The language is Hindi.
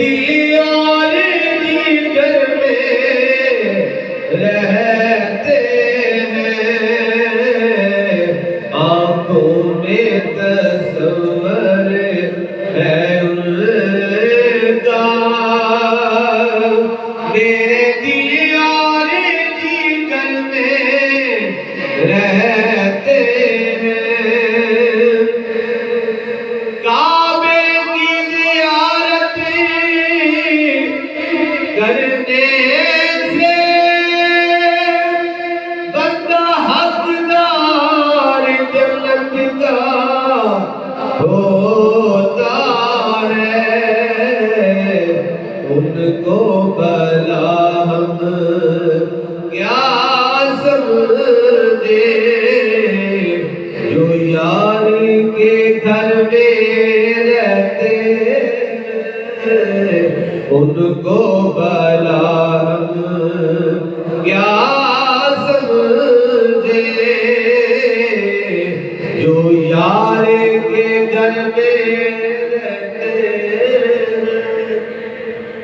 दिल और जिगर में रहते हैं, आंखों में तस्वर है उनका। मेरे दिल और जिगर में रहते हैं। काबे की ज़ियारत करने से बंदा हकदार जन्नत का होता है। उनको भला हम क्या समझे, जो यारी के घर में रहते हैं। उनको भला हम क्या